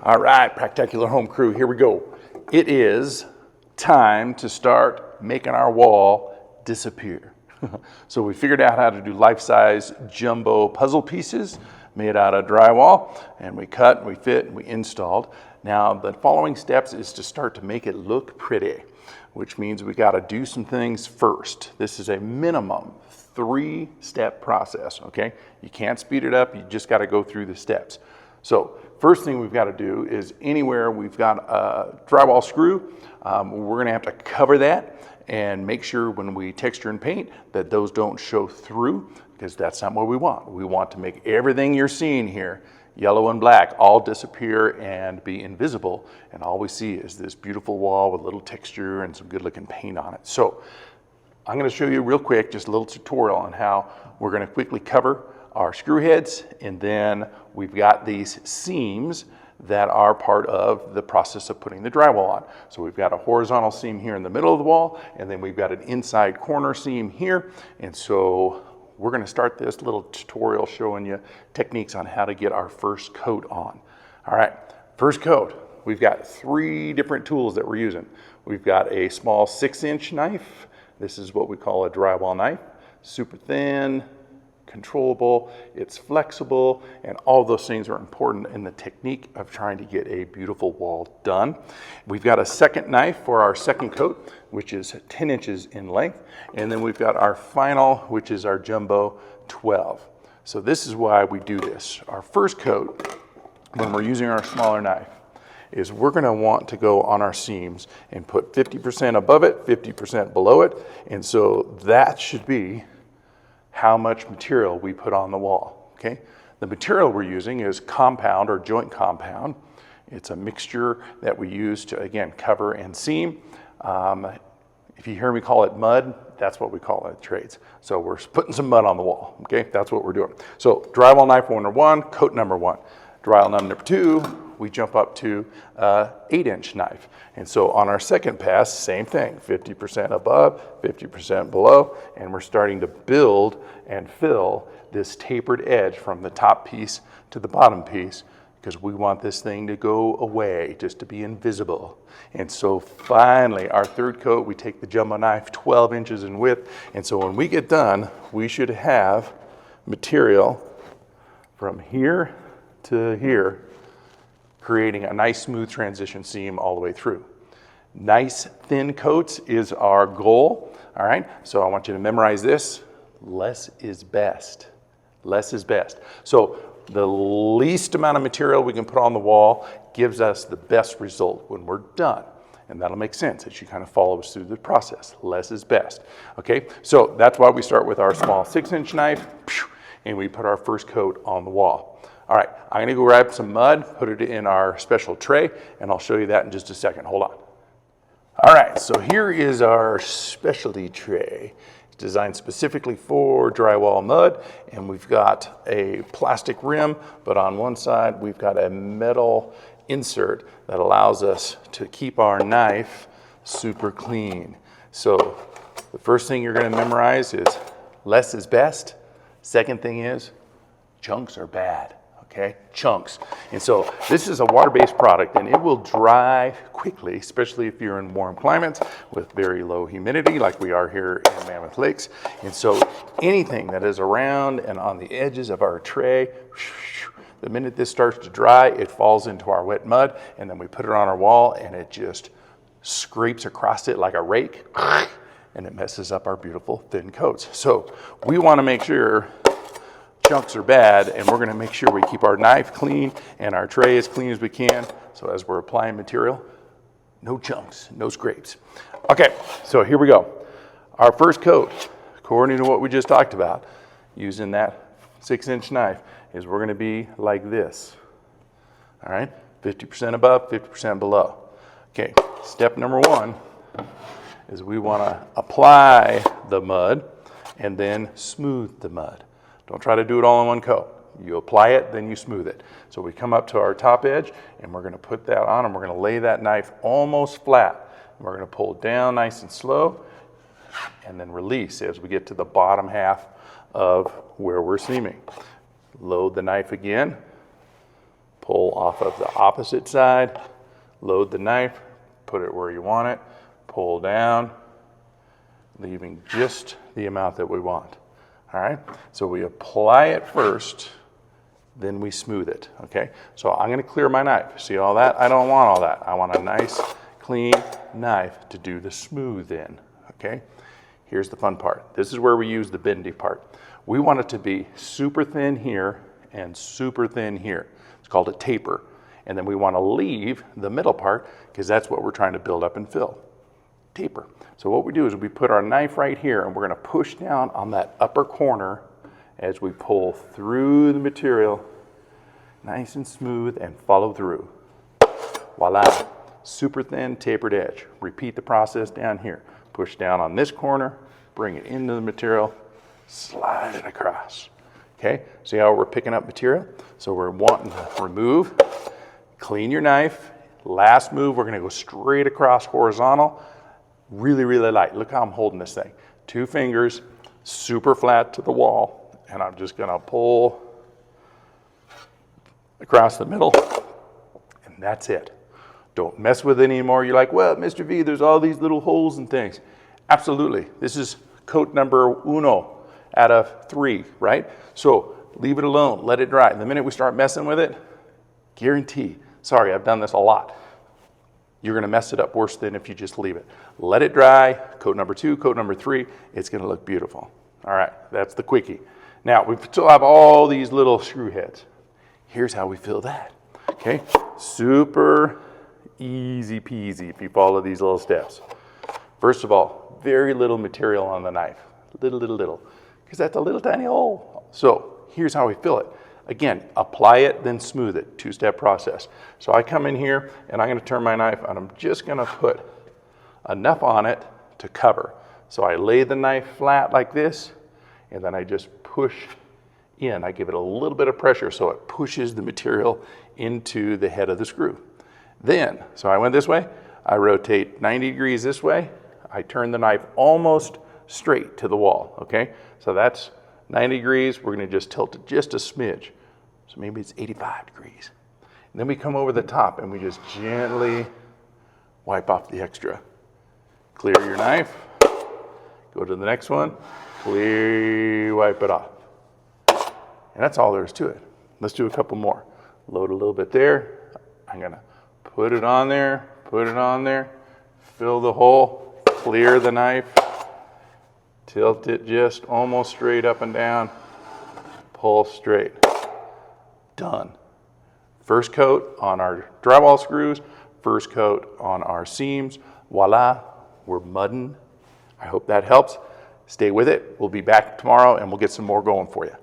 All right, PracTacular home crew, here we go. It is time to start making our wall disappear. So we figured out how to do life-size jumbo puzzle pieces made out of drywall, and we cut, and we fit, and we installed. Now the following steps is to start to make it look pretty, which means we got to do some things first. This is a minimum 3-step process, okay? You can't speed it up, you just got to go through the steps. So first thing we've got to do is anywhere we've got a drywall screw, we're going to have to cover that and make sure when we texture and paint that those don't show through, because that's not what we want. We want to make everything you're seeing here, yellow and black, all disappear and be invisible, and all we see is this beautiful wall with a little texture and some good looking paint on it. So I'm going to show you real quick just a little tutorial on how we're going to quickly cover our screw heads, and then we've got these seams that are part of the process of putting the drywall on. So we've got a horizontal seam here in the middle of the wall, and then we've got an inside corner seam here. And so we're going to start this little tutorial showing you techniques on how to get our first coat on. All right, first coat, we've got 3 different tools that we're using. We've got a small 6-inch knife. This is what we call a drywall knife, super thin, controllable, it's flexible, and all those things are important in the technique of trying to get a beautiful wall done. We've got a second knife for our second coat, which is 10 inches in length, and then we've got our final, which is our jumbo 12. So this is why we do this. Our first coat, when we're using our smaller knife, is we're going to want to go on our seams and put 50% above it, 50% below it, and so that should be how much material we put on the wall, okay? The material we're using is compound or joint compound. It's a mixture that we use to, again, cover and seam. If you hear me call it mud, that's what we call it at trades. So we're putting some mud on the wall, okay? That's what we're doing. So drywall knife number 1, coat number 1. Drywall number 2, we jump up to 8-inch knife. And so on our second pass, same thing, 50% above, 50% below, and we're starting to build and fill this tapered edge from the top piece to the bottom piece, because we want this thing to go away, just to be invisible. And so finally, our third coat, we take the jumbo knife 12 inches in width, and so when we get done, we should have material from here to here, creating a nice smooth transition seam all the way through. Nice thin coats is our goal, all right? So I want you to memorize this. Less is best. Less is best. So the least amount of material we can put on the wall gives us the best result when we're done. And that'll make sense as you kind of follow us through the process. Less is best, okay? So that's why we start with our small 6-inch knife, and we put our first coat on the wall. All right, I'm gonna go grab some mud, put it in our special tray, and I'll show you that in just a second. Hold on. All right, so here is our specialty tray. It's designed specifically for drywall mud, and we've got a plastic rim, but on one side we've got a metal insert that allows us to keep our knife super clean. So the first thing you're gonna memorize is less is best. Second thing is chunks are bad. Okay, chunks. And so this is a water-based product, and it will dry quickly, especially if you're in warm climates with very low humidity like we are here in Mammoth Lakes. And so anything that is around and on the edges of our tray, the minute this starts to dry, it falls into our wet mud, and then we put it on our wall and it just scrapes across it like a rake, and it messes up our beautiful thin coats. So we want to make sure chunks are bad, and we're going to make sure we keep our knife clean and our tray as clean as we can. So as we're applying material, no chunks, no scrapes. Okay, so here we go. Our first coat, according to what we just talked about, using that 6-inch knife, is we're going to be like this. All right, 50% above, 50% below. Okay, step number 1 is we want to apply the mud and then smooth the mud. Don't try to do it all in one coat. You apply it, then you smooth it. So we come up to our top edge, and we're going to put that on, and we're going to lay that knife almost flat. And we're going to pull down nice and slow, and then release as we get to the bottom half of where we're seaming. Load the knife again, pull off of the opposite side, load the knife, put it where you want it, pull down, leaving just the amount that we want. All right, so we apply it first, then we smooth it, okay? So I'm gonna clear my knife. See all that? I don't want all that. I want a nice, clean knife to do the smooth in, okay? Here's the fun part. This is where we use the bendy part. We want it to be super thin here and super thin here. It's called a taper. And then we want to leave the middle part because that's what we're trying to build up and fill. Taper. So what we do is we put our knife right here and we're going to push down on that upper corner as we pull through the material, nice and smooth, and follow through. Voila, super thin tapered edge. Repeat the process down here. Push down on this corner, bring it into the material, slide it across. Okay, see how we're picking up material? So we're wanting to remove, clean your knife. Last move, we're gonna go straight across horizontal, really, really light. Look how I'm holding this thing. 2 fingers, super flat to the wall, and I'm just gonna pull across the middle, and that's it. Don't mess with it anymore. You're like, well, Mr. V, there's all these little holes and things. Absolutely, this is coat number 1 out of 3, right? So leave it alone, let it dry. The minute we start messing with it, guarantee, sorry, I've done this a lot, you're gonna mess it up worse than if you just leave it. Let it dry, coat number 2, coat number 3, it's gonna look beautiful. All right, that's the quickie. Now, we still have all these little screw heads. Here's how we fill that, okay? Super easy peasy if you follow these little steps. First of all, very little material on the knife. Little, because that's a little tiny hole. So here's how we fill it. Again, apply it, then smooth it, 2-step process. So I come in here and I'm gonna turn my knife and I'm just gonna put enough on it to cover. So I lay the knife flat like this and then I just push in. I give it a little bit of pressure so it pushes the material into the head of the screw. Then, so I went this way, I rotate 90 degrees this way, I turn the knife almost straight to the wall, okay? So that's 90 degrees, we're gonna just tilt it just a smidge. So maybe it's 85 degrees. And then we come over the top and we just gently wipe off the extra. Clear your knife, go to the next one, clear, wipe it off. And that's all there is to it. Let's do a couple more. Load a little bit there. I'm gonna put it on there, fill the hole, clear the knife, tilt it just almost straight up and down, pull straight. Done. First coat on our drywall screws, first coat on our seams. Voila, we're mudding. I hope that helps. Stay with it. We'll be back tomorrow and we'll get some more going for you.